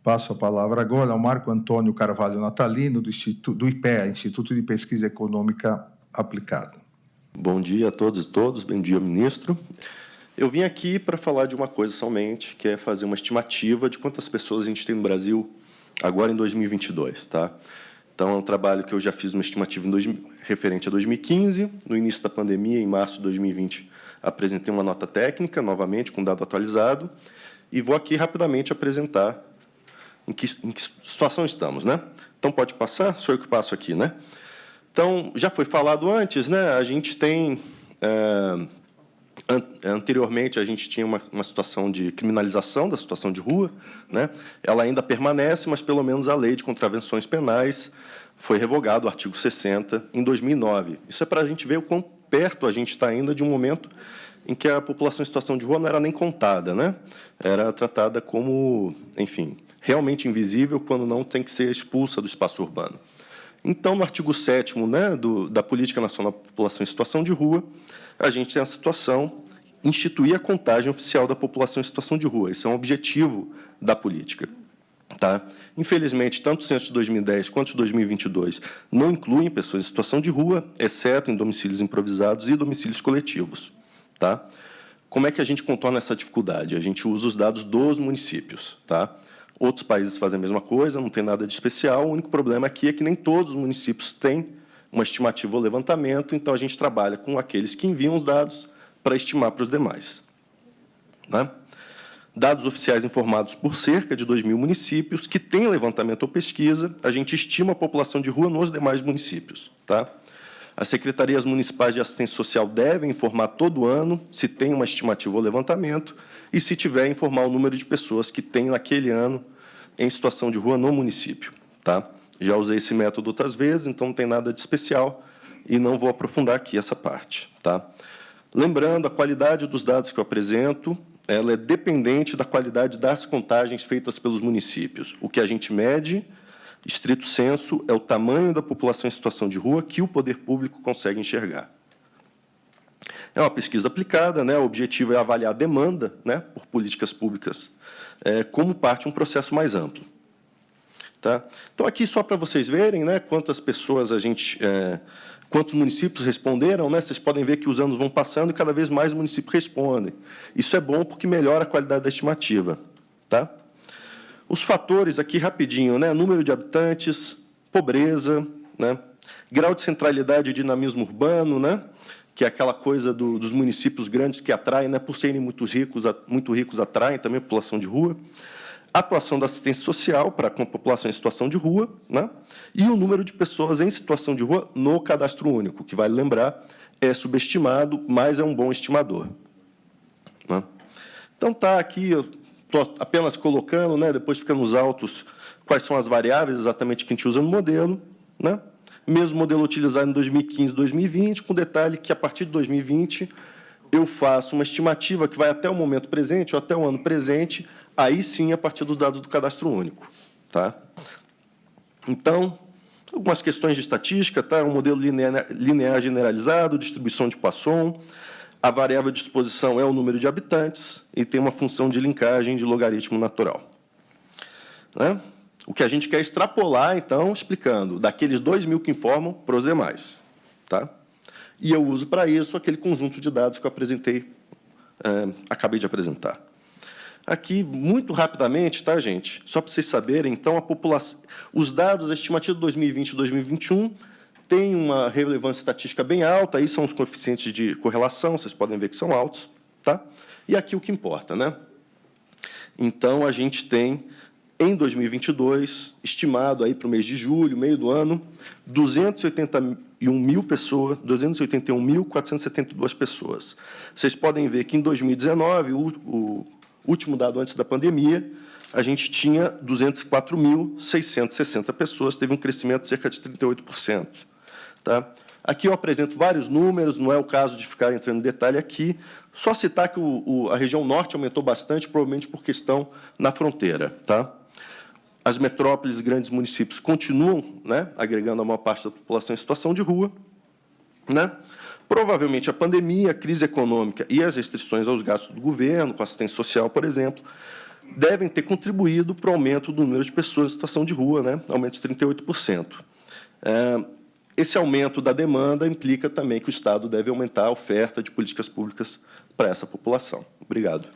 Passo a palavra agora ao Marco Antônio Carvalho Natalino, do IPEA, Instituto de Pesquisa Econômica Aplicada. Bom dia a todos e todas, bom dia, ministro. Eu vim aqui para falar de uma coisa somente, que é fazer uma estimativa de quantas pessoas a gente tem no Brasil agora em 2022. Tá? Então, é um trabalho que eu já fiz uma estimativa referente a 2015, no início da pandemia, em março de 2020, apresentei uma nota técnica, novamente, com dado atualizado, e vou aqui rapidamente apresentar em que situação estamos, né? Então, pode passar? Sou eu que passo aqui, né? Então, já foi falado antes, né? A gente tem... Anteriormente, a gente tinha uma situação de criminalização da situação de rua, né? Ela ainda permanece, mas, pelo menos, a Lei de Contravenções Penais foi revogado, o artigo 60, em 2009. Isso é para a gente ver o quão perto a gente está ainda de um momento em que a população em situação de rua não era nem contada, né? Era tratada como, enfim, realmente invisível, quando não tem que ser expulsa do espaço urbano. Então, no artigo 7º, né, da Política Nacional da População em Situação de Rua, a gente tem a situação instituir a contagem oficial da população em situação de rua. Esse é um objetivo da política. Tá? Infelizmente, tanto o censo de 2010 quanto de 2022 não incluem pessoas em situação de rua, exceto em domicílios improvisados e domicílios coletivos. Tá? Como é que a gente contorna essa dificuldade? A gente usa os dados dos municípios. Tá? Outros países fazem a mesma coisa, não tem nada de especial. O único problema aqui é que nem todos os municípios têm uma estimativa ou levantamento, então a gente trabalha com aqueles que enviam os dados para estimar para os demais. Né? Dados oficiais informados por cerca de 2.000 municípios que têm levantamento ou pesquisa, a gente estima a população de rua nos demais municípios. Tá? As secretarias municipais de assistência social devem informar todo ano se tem uma estimativa ou levantamento e, se tiver, informar o número de pessoas que tem naquele ano em situação de rua no município. Tá? Já usei esse método outras vezes, então não tem nada de especial e não vou aprofundar aqui essa parte. Tá? Lembrando, a qualidade dos dados que eu apresento, ela é dependente da qualidade das contagens feitas pelos municípios. O que a gente mede, estrito sensu, é o tamanho da população em situação de rua que o poder público consegue enxergar. É uma pesquisa aplicada, né? O objetivo é avaliar a demanda, né, por políticas públicas como parte de um processo mais amplo. Tá? Então, aqui, só para vocês verem, né, quantas pessoas quantos municípios responderam, né? Vocês podem ver que os anos vão passando e cada vez mais municípios respondem. Isso é bom porque melhora a qualidade da estimativa. Tá? Os fatores aqui, rapidinho, né? Número de habitantes, pobreza, né? Grau de centralidade e dinamismo urbano, né? Que é aquela coisa dos municípios grandes que atraem, né? Por serem muito ricos, atraem também a população de rua. Atuação da assistência social para com a população em situação de rua, né? E o número de pessoas em situação de rua no cadastro único, que, vale lembrar, é subestimado, mas é um bom estimador. Né? Então, tá aqui, eu estou apenas colocando, né, depois fica nos autos, quais são as variáveis exatamente que a gente usa no modelo. Né? Mesmo modelo utilizado em 2015 e 2020, com detalhe que, a partir de 2020, eu faço uma estimativa que vai até o momento presente, ou até o ano presente, aí sim, a partir dos dados do cadastro único. Tá? Então, algumas questões de estatística, tá? Um modelo linear generalizado, distribuição de Poisson, a variável de exposição é o número de habitantes e tem uma função de linkagem de logaritmo natural. Né? O que a gente quer extrapolar, então, explicando, daqueles 2.000 que informam para os demais. Tá? E eu uso para isso aquele conjunto de dados que eu acabei de apresentar. Aqui, muito rapidamente, tá, gente? Só para vocês saberem, então, os dados estimativos de 2020 e 2021 têm uma relevância estatística bem alta, aí são os coeficientes de correlação, vocês podem ver que são altos, tá? E aqui o que importa, né? Então, a gente tem, em 2022, estimado aí para o mês de julho, meio do ano, 281.472 pessoas. Vocês podem ver que, em 2019, o último dado antes da pandemia, a gente tinha 204.660 pessoas, teve um crescimento de cerca de 38%. Tá? Aqui eu apresento vários números, não é o caso de ficar entrando em detalhe aqui, só citar que a região norte aumentou bastante, provavelmente por questão na fronteira. Tá? As metrópoles e grandes municípios continuam, né, agregando a maior parte da população em situação de rua. Né? Provavelmente a pandemia, a crise econômica e as restrições aos gastos do governo, com assistência social, por exemplo, devem ter contribuído para o aumento do número de pessoas em situação de rua, né? Aumento de 38%. Esse aumento da demanda implica também que o Estado deve aumentar a oferta de políticas públicas para essa população. Obrigado.